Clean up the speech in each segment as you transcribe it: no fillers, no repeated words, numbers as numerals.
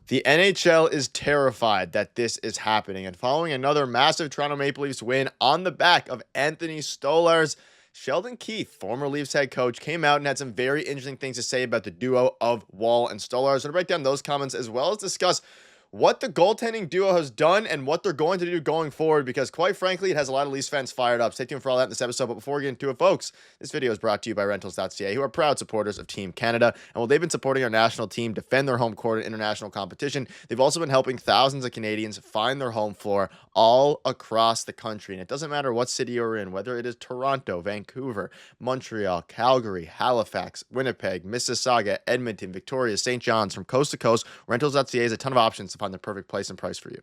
The NHL is terrified that this is happening, and following another massive Toronto Maple Leafs win on the back of Anthony Stolarz, Sheldon Keefe, former Leafs head coach, came out and had some very interesting things to say about the duo of Wall and Stolarz. We'll break down those comments as well as discuss what the goaltending duo has done and what they're going to do going forward, because quite frankly, it has a lot of Leafs fans fired up. Stay tuned for all that in this episode. But before we get into it, folks, this video is brought to you by Rentals.ca, who are proud supporters of Team Canada. And while they've been supporting our national team defend their home court in international competition, they've also been helping thousands of Canadians find their home floor all across the country. And it doesn't matter what city you're in, whether it is Toronto, Vancouver, Montreal, Calgary, Halifax, Winnipeg, Mississauga, Edmonton, Victoria, St. John's, from coast to coast, Rentals.ca has a ton of options to find the perfect place and price for you.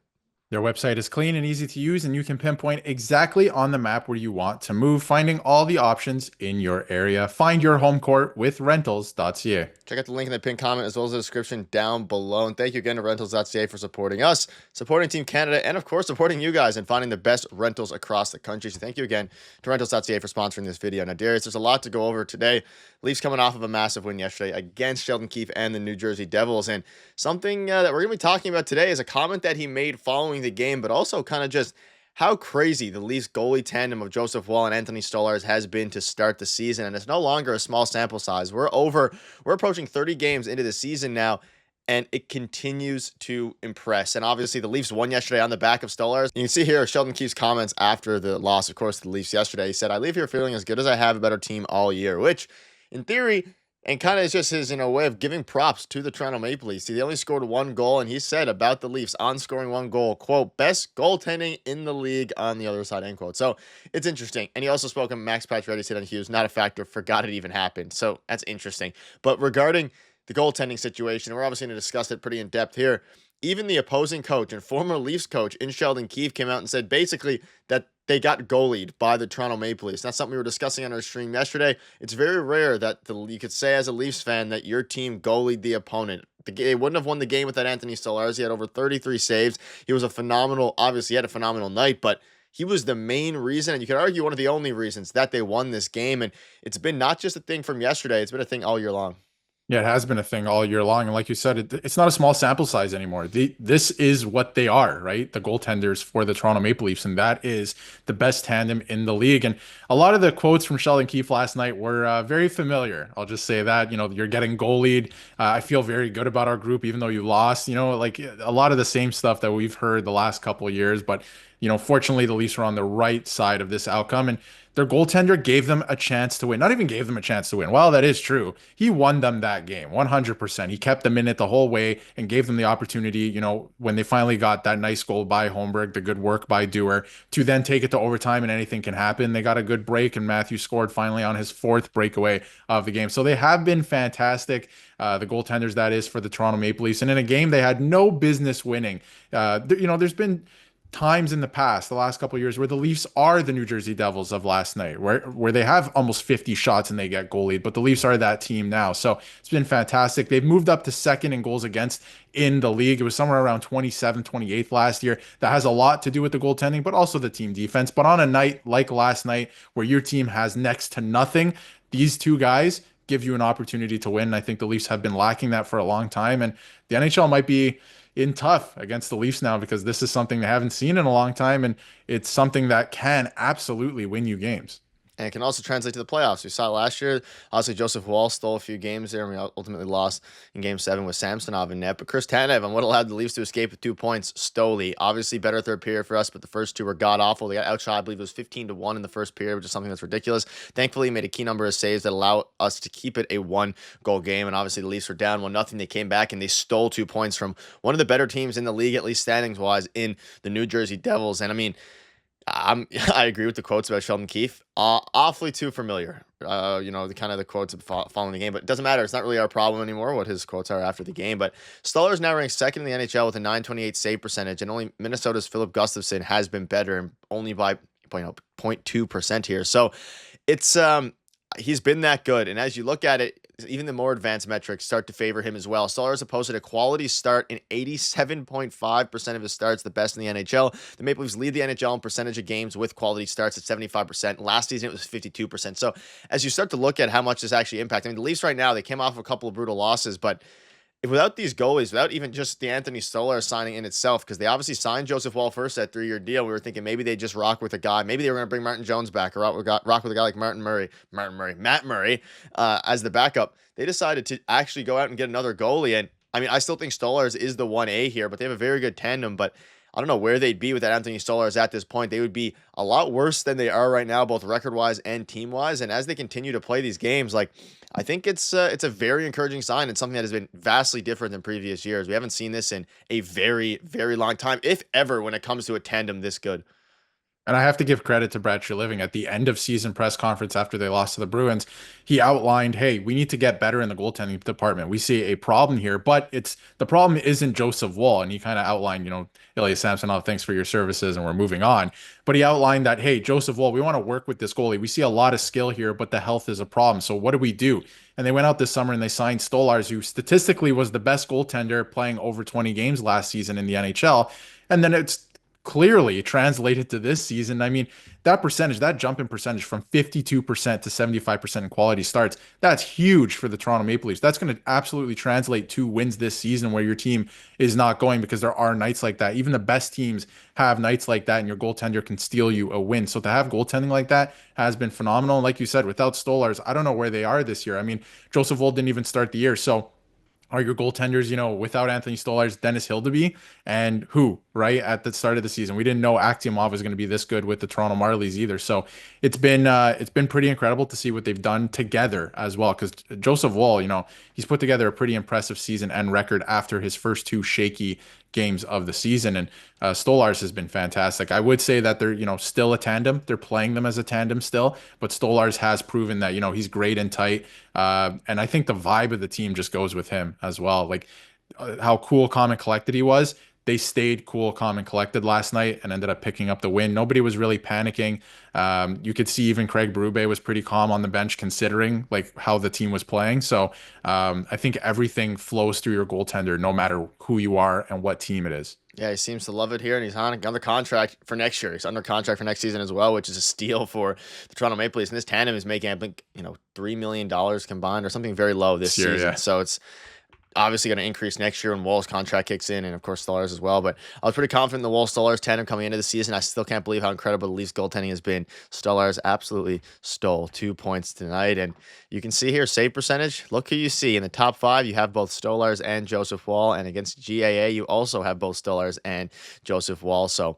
Their website is clean and easy to use, and you can pinpoint exactly on the map where you want to move, finding all the options in your area. Find your home court with rentals.ca. Check out the link in the pinned comment as well as the description down below. And thank you again to Rentals.ca for supporting us, supporting Team Canada, and of course, supporting you guys and finding the best rentals across the country. So thank you again to Rentals.ca for sponsoring this video. Now, Darius, there's a lot to go over today. Leafs coming off of a massive win yesterday against Sheldon Keefe and the New Jersey Devils. And something that we're going to be talking about today is a comment that he made following the game, but also kind of just how crazy the Leafs goalie tandem of Joseph Woll and Anthony Stolarz has been to start the season. And it's no longer a small sample size. We're approaching 30 games into the season now, and it continues to impress. And obviously the Leafs won yesterday on the back of Stolarz. You can see here Sheldon Keefe's comments after the loss, of course, to the Leafs yesterday. He said, "I leave here feeling as good as I have, a better team all year," which in theory, and kind of is just his, way of giving props to the Toronto Maple Leafs. They only scored one goal, and he said about the Leafs on scoring one goal, quote, "best goaltending in the league on the other side," end quote. So it's interesting. And he also spoke of Max Pacioretty, said on Hughes, not a factor, forgot it even happened. So that's interesting. But regarding the goaltending situation, we're obviously going to discuss it pretty in depth here. Even the opposing coach and former Leafs coach in Sheldon Keefe came out and said basically that they got goalied by the Toronto Maple Leafs. That's something we were discussing on our stream yesterday. It's very rare that you could say as a Leafs fan that your team goalied the opponent. They wouldn't have won the game without Anthony Stolarz. He had over 33 saves. He was obviously he had a phenomenal night, but he was the main reason, and you could argue one of the only reasons that they won this game. And it's been not just a thing from yesterday, it's been a thing all year long. Yeah, it has been a thing all year long. And like you said, it's not a small sample size anymore. This is what they are, right? The goaltenders for the Toronto Maple Leafs. And that is the best tandem in the league. And a lot of the quotes from Sheldon Keefe last night were very familiar. I'll just say that, you're getting goalied. I feel very good about our group, even though you lost, like a lot of the same stuff that we've heard the last couple of years. But, fortunately, the Leafs were on the right side of this outcome. And their goaltender gave them a chance to win. Not even gave them a chance to win. Well, that is true. He won them that game 100%. He kept them in it the whole way and gave them the opportunity, when they finally got that nice goal by Holmberg, the good work by Dewar, to then take it to overtime and anything can happen. They got a good break and Matthew scored finally on his fourth breakaway of the game. So they have been fantastic. The goaltenders, that is, for the Toronto Maple Leafs. And in a game they had no business winning. There's been times in the past, the last couple of years, where the Leafs are the New Jersey Devils of last night, where they have almost 50 shots and they get goalied, but the Leafs are that team now. So it's been fantastic. They've moved up to second in goals against in the league. It was somewhere around 27th, 28th last year. That has a lot to do with the goaltending, but also the team defense. But on a night like last night, where your team has next to nothing, these two guys give you an opportunity to win. I think the Leafs have been lacking that for a long time, and the NHL might be in tough against the Leafs now, because this is something they haven't seen in a long time, and it's something that can absolutely win you games. And it can also translate to the playoffs. We saw it last year. Obviously, Joseph Woll stole a few games there, and we ultimately lost in Game 7 with Samsonov in net. But Chris Tanev, and what allowed the Leafs to escape with 2 points, Stoli. Obviously, better third period for us, but the first two were god-awful. They got outshot, I believe it was 15-1 in the first period, which is something that's ridiculous. Thankfully, he made a key number of saves that allow us to keep it a one-goal game. And obviously, the Leafs were down 1-0. They came back, and they stole 2 points from one of the better teams in the league, at least standings-wise, in the New Jersey Devils. And, I mean, I agree with the quotes about Sheldon Keefe. Awfully too familiar. The quotes following the game, but it doesn't matter. It's not really our problem anymore what his quotes are after the game. But Stolarz now ranks second in the NHL with a .928 save percentage, and only Minnesota's Philip Gustafsson has been better, and only by 0.2% here. So it's he's been that good, and as you look at it, even the more advanced metrics start to favor him as well. Stolarz has posted a quality start in 87.5% of his starts, the best in the NHL. The Maple Leafs lead the NHL in percentage of games with quality starts at 75%. Last season, it was 52%. So as you start to look at how much this actually impacts, I mean, the Leafs right now, they came off a couple of brutal losses, but without these goalies, without even just the Anthony Stolarz signing in itself, because they obviously signed Joseph Wall first, that 3-year deal. We were thinking maybe they just rock with a guy. Maybe they were going to bring Martin Jones back, or rock with a guy like Matt Murray as the backup. They decided to actually go out and get another goalie. And I mean, I still think Stolarz is the 1A here, but they have a very good tandem. But I don't know where they'd be without Anthony Stolarz at this point. They would be a lot worse than they are right now, both record-wise and team-wise. And as they continue to play these games, like, I think it's a very encouraging sign and something that has been vastly different than previous years. We haven't seen this in a very, very long time, if ever, when it comes to a tandem this good. And I have to give credit to Brad Treliving at the end of season press conference after they lost to the Bruins. He outlined, hey, we need to get better in the goaltending department. We see a problem here, but the problem isn't Joseph Woll. And he kind of outlined, Ilya Samsonov, thanks for your services, and we're moving on. But he outlined that, hey, Joseph Woll, we want to work with this goalie. We see a lot of skill here, but the health is a problem. So what do we do? And they went out this summer and they signed Stolarz, who statistically was the best goaltender playing over 20 games last season in the NHL. And then it's clearly translated to this season. I mean, that jump in percentage from 52% to 75% in quality starts, that's huge for the Toronto Maple Leafs. That's going to absolutely translate to wins this season where your team is not going, because there are nights like that. Even the best teams have nights like that, and your goaltender can steal you a win. So to have goaltending like that has been phenomenal. And like you said, without Stolarz, I don't know where they are this year. I mean, Joseph Woll didn't even start the year. So are your goaltenders, without Anthony Stolarz, Dennis Hildeby, and who, right, at the start of the season? We didn't know Akhtiamov was going to be this good with the Toronto Marlies either. So it's been pretty incredible to see what they've done together as well. Because Joseph Woll, he's put together a pretty impressive season and record after his first two shaky games of the season. And Stolarz has been fantastic. I would say that they're, still a tandem. They're playing them as a tandem still, but Stolarz has proven that, he's great and tight. And I think the vibe of the team just goes with him as well. Like how cool, calm, and collected he was. They stayed cool, calm, and collected last night and ended up picking up the win. Nobody was really panicking. You could see even Craig Berube was pretty calm on the bench considering like how the team was playing. So I think everything flows through your goaltender no matter who you are and what team it is. Yeah, he seems to love it here, and he's under contract for next year. He's under contract for next season as well, which is a steal for the Toronto Maple Leafs. And this tandem is making, I think, $3 million combined or something very low this season. Yeah. So it's obviously going to increase next year when Woll's contract kicks in, and of course Stolarz as well. But I was pretty confident in the Woll Stolarz tandem coming into the season. I still can't believe how incredible the Leafs goaltending has been. Stolarz absolutely stole 2 points tonight, and you can see here save percentage. Look who you see in the top 5. You have both Stolarz and Joseph Woll, and against GAA you also have both Stolarz and Joseph Woll. So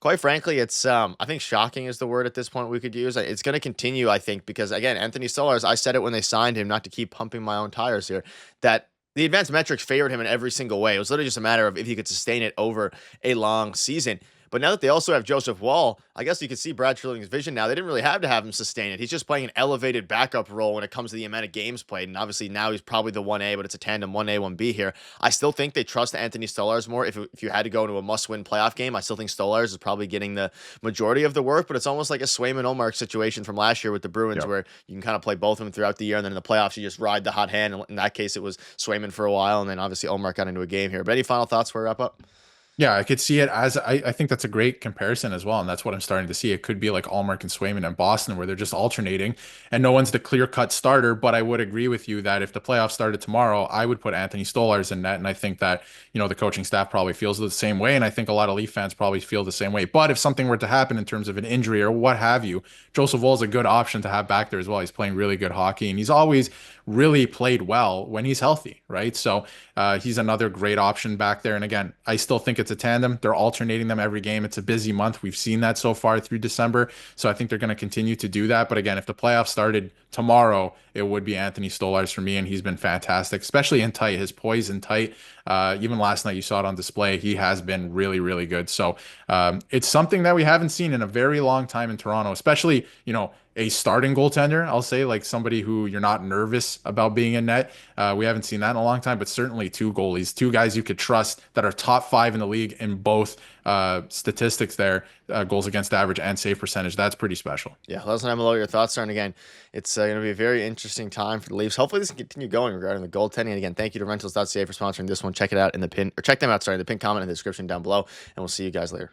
quite frankly, it's I think shocking is the word at this point we could use. It's going to continue, I think, because again, Anthony Stolarz, I said it when they signed him, not to keep pumping my own tires here, that the advanced metrics favored him in every single way. It was literally just a matter of if he could sustain it over a long season. But now that they also have Joseph Woll, I guess you can see Brad Treliving's vision now. They didn't really have to have him sustain it. He's just playing an elevated backup role when it comes to the amount of games played. And obviously now he's probably the 1A, but it's a tandem 1A, 1B here. I still think they trust Anthony Stolarz more. If you had to go into a must-win playoff game, I still think Stolarz is probably getting the majority of the work, but it's almost like a Swayman-Ullmark situation from last year with the Bruins, where you can kind of play both of them throughout the year, and then in the playoffs, you just ride the hot hand. And in that case, it was Swayman for a while, and then obviously Ullmark got into a game here. But any final thoughts before we wrap up? Yeah, I could see it as I think that's a great comparison as well. And that's what I'm starting to see. It could be like Ullmark and Swayman in Boston, where they're just alternating and no one's the clear-cut starter. But I would agree with you that if the playoffs started tomorrow, I would put Anthony Stolarz in net. And I think that, the coaching staff probably feels the same way. And I think a lot of Leaf fans probably feel the same way. But if something were to happen in terms of an injury or what have you, Joseph Woll is a good option to have back there as well. He's playing really good hockey, and he's always really played well when he's healthy, right? So he's another great option back there. And again, I still think it's a tandem. They're alternating them every game. It's a busy month. We've seen that so far through December. So I think they're going to continue to do that. But again, if the playoffs started tomorrow, it would be Anthony Stolarz for me. And he's been fantastic, especially in tight. His poise in tight. Even last night, you saw it on display. He has been really, really good. So it's something that we haven't seen in a very long time in Toronto, especially, a starting goaltender, I'll say, like somebody who you're not nervous about being in net. We haven't seen that in a long time, but certainly 2 goalies, 2 guys you could trust that are top 5 in the league in both statistics there, goals against average and save percentage. That's pretty special. Yeah, let us know below your thoughts are. And again, it's going to be a very interesting time for the Leafs. Hopefully this can continue going regarding the goaltending. And again, thank you to rentals.ca for sponsoring this one. Check it out in the pin, or check them out, sorry, in the pin comment in the description down below. And we'll see you guys later.